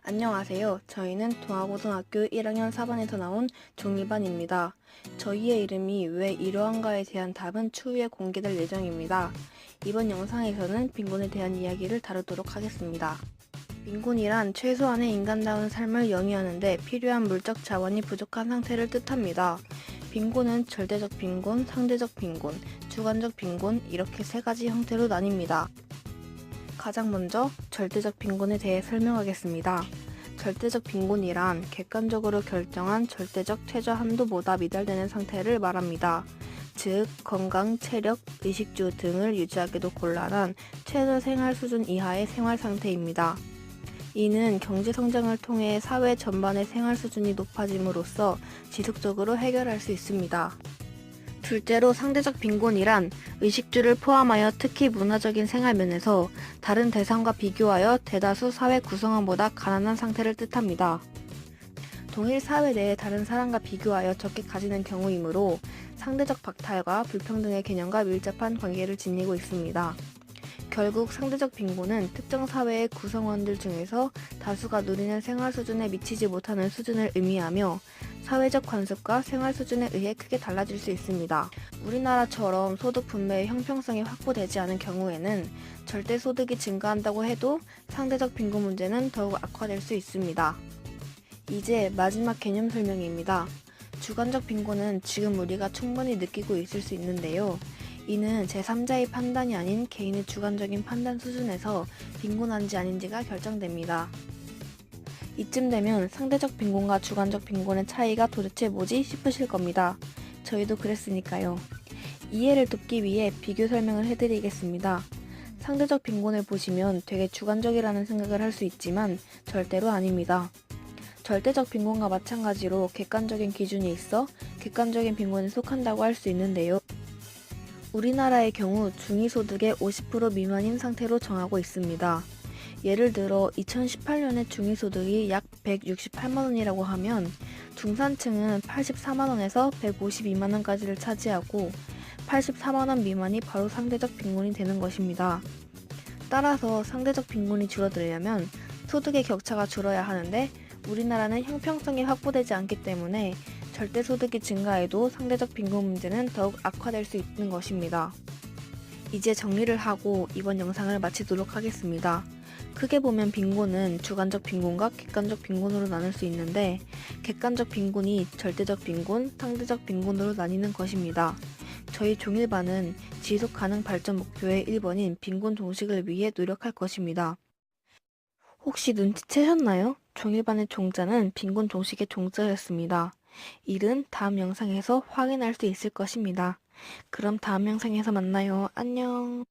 안녕하세요. 저희는 동아고등학교 1학년 4반에서 나온 중2반입니다. 저희의 이름이 왜 이러한가에 대한 답은 추후에 공개될 예정입니다. 이번 영상에서는 빈곤에 대한 이야기를 다루도록 하겠습니다. 빈곤이란 최소한의 인간다운 삶을 영위하는 데 필요한 물적 자원이 부족한 상태를 뜻합니다. 빈곤은 절대적 빈곤, 상대적 빈곤, 주관적 빈곤 이렇게 세 가지 형태로 나뉩니다. 가장 먼저 절대적 빈곤에 대해 설명하겠습니다. 절대적 빈곤이란 객관적으로 결정한 절대적 최저 한도보다 미달되는 상태를 말합니다. 즉, 건강, 체력, 의식주 등을 유지하기도 곤란한 최저 생활 수준 이하의 생활 상태입니다. 이는 경제 성장을 통해 사회 전반의 생활 수준이 높아짐으로써 지속적으로 해결할 수 있습니다. 둘째로 상대적 빈곤이란 의식주를 포함하여 특히 문화적인 생활면에서 다른 대상과 비교하여 대다수 사회 구성원보다 가난한 상태를 뜻합니다. 동일 사회 내의 다른 사람과 비교하여 적게 가지는 경우이므로 상대적 박탈과 불평등의 개념과 밀접한 관계를 지니고 있습니다. 결국 상대적 빈곤은 특정 사회의 구성원들 중에서 다수가 누리는 생활 수준에 미치지 못하는 수준을 의미하며 사회적 관습과 생활 수준에 의해 크게 달라질 수 있습니다. 우리나라처럼 소득 분배의 형평성이 확보되지 않은 경우에는 절대 소득이 증가한다고 해도 상대적 빈곤 문제는 더욱 악화될 수 있습니다. 이제 마지막 개념 설명입니다. 주관적 빈곤은 지금 우리가 충분히 느끼고 있을 수 있는데요. 이는 제3자의 판단이 아닌 개인의 주관적인 판단 수준에서 빈곤한지 아닌지가 결정됩니다. 이쯤 되면 상대적 빈곤과 주관적 빈곤의 차이가 도대체 뭐지 싶으실 겁니다. 저희도 그랬으니까요. 이해를 돕기 위해 비교 설명을 해드리겠습니다. 상대적 빈곤을 보시면 되게 주관적이라는 생각을 할 수 있지만 절대로 아닙니다. 절대적 빈곤과 마찬가지로 객관적인 기준이 있어 객관적인 빈곤에 속한다고 할 수 있는데요. 우리나라의 경우 중위소득의 50% 미만인 상태로 정하고 있습니다. 예를 들어 2018년에 중위소득이 약 168만원이라고 하면 중산층은 84만원에서 152만원까지를 차지하고 84만원 미만이 바로 상대적 빈곤이 되는 것입니다. 따라서 상대적 빈곤이 줄어들려면 소득의 격차가 줄어야 하는데 우리나라는 형평성이 확보되지 않기 때문에 절대 소득이 증가해도 상대적 빈곤 문제는 더욱 악화될 수 있는 것입니다. 이제 정리를 하고 이번 영상을 마치도록 하겠습니다. 크게 보면 빈곤은 주관적 빈곤과 객관적 빈곤으로 나눌 수 있는데 객관적 빈곤이 절대적 빈곤, 상대적 빈곤으로 나뉘는 것입니다. 저희 중1반은 지속 가능 발전 목표의 1번인 빈곤 종식을 위해 노력할 것입니다. 혹시 눈치채셨나요? 중1반의 종자는 빈곤 종식의 종자였습니다. 이는 다음 영상에서 확인할 수 있을 것입니다. 그럼 다음 영상에서 만나요. 안녕.